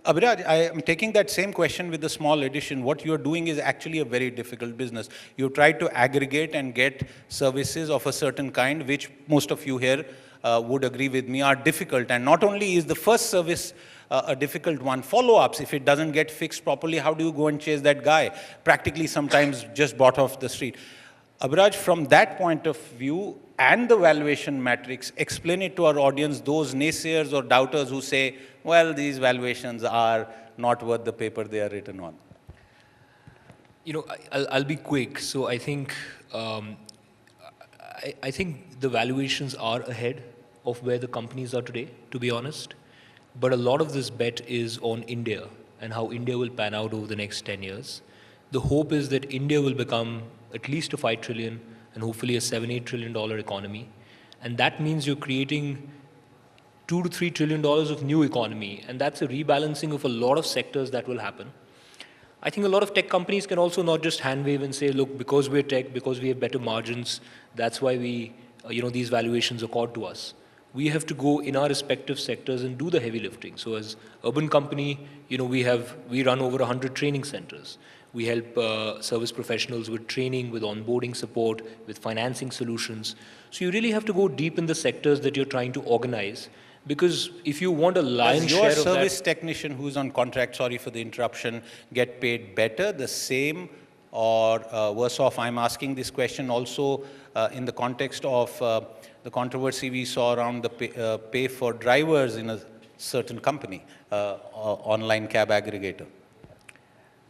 Abhiraj, I am taking that same question with a small addition. What you're doing is actually a very difficult business. You try to aggregate and get services of a certain kind, which most of you here would agree with me are difficult. And not only is the first service a difficult one, follow-ups, if it doesn't get fixed properly, how do you go and chase that guy? Practically sometimes just bought off the street. Abhiraj, from that point of view and the valuation matrix, explain it to our audience, those naysayers or doubters who say, well, these valuations are not worth the paper they are written on. I'll be quick. So I think I think the valuations are ahead of where the companies are today, to be honest. But a lot of this bet is on India and how India will pan out over the next 10 years. The hope is that India will become at least a 5 trillion and hopefully a $7-8 trillion economy. And that means you're creating $2 to $3 trillion of new economy. And that's a rebalancing of a lot of sectors that will happen. I think a lot of tech companies can also not just hand wave and say, look, because we're tech, because we have better margins, that's why we, these valuations are called to us. We have to go in our respective sectors and do the heavy lifting. So as urban company, we run over 100 training centers. We help service professionals with training, with onboarding support, with financing solutions. So you really have to go deep in the sectors that you're trying to organize. Because if you want a lion's share of that... Does your service technician who's on contract, sorry for the interruption, get paid better, the same, or worse off? I'm asking this question also in the context of the controversy we saw around the pay for drivers in a certain company, online cab aggregator.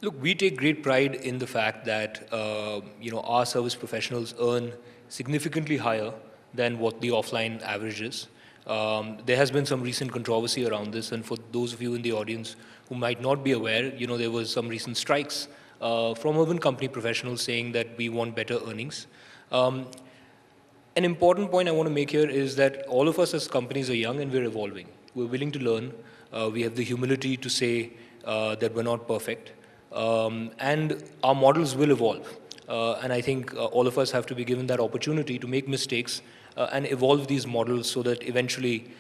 Look, we take great pride in the fact that our service professionals earn significantly higher than what the offline average is. There has been some recent controversy around this, and for those of you in the audience who might not be aware, there was some recent strikes from urban company professionals saying that we want better earnings. An important point I want to make here is that all of us as companies are young and we're evolving. We're willing to learn. We have the humility to say that we're not perfect. And our models will evolve. And I think all of us have to be given that opportunity to make mistakes and evolve these models so that eventually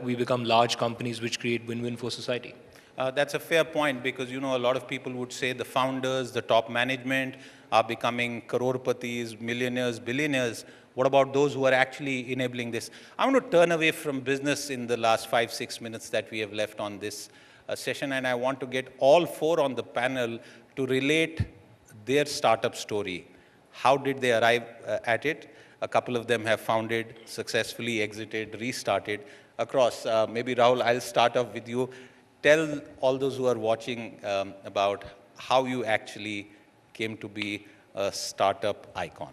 we become large companies which create win-win for society. That's a fair point because, a lot of people would say the founders, the top management are becoming crorpatis, millionaires, billionaires. What about those who are actually enabling this? I want to turn away from business in the last 5-6 minutes that we have left on this session, and I want to get all four on the panel to relate their startup story. How did they arrive at it? A couple of them have founded, successfully exited, restarted across. Maybe Rahul, I'll start off with you. Tell all those who are watching about how you actually came to be a startup icon.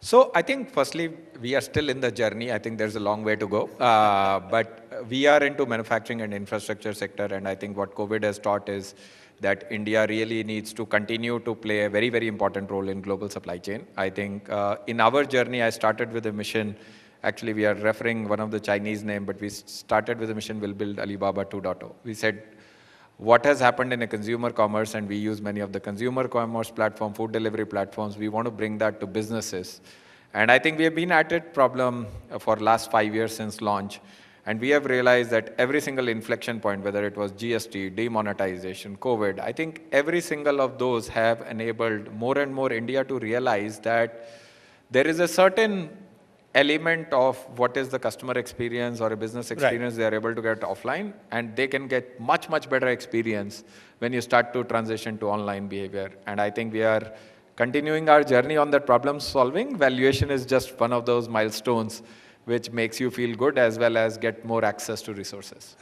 So I think firstly, we are still in the journey. I think there's a long way to go. But we are into manufacturing and infrastructure sector. And I think what COVID has taught is that India really needs to continue to play a very, very important role in global supply chain. I think in our journey, I started with a mission. Actually, we are referring one of the Chinese name, but we started with a mission, we'll build Alibaba 2.0. We said, what has happened in a consumer commerce, and we use many of the consumer commerce platform, food delivery platforms, we want to bring that to businesses. And I think we have been at it problem for last 5 years since launch. And we have realized that every single inflection point, whether it was GST, demonetization, COVID, I think every single of those have enabled more and more India to realize that there is a certain element of what is the customer experience or a business experience they are able to get offline, and they can get much, much better experience when you start to transition to online behavior. And I think we are continuing our journey on that problem solving. Valuation is just one of those milestones which makes you feel good as well as get more access to resources.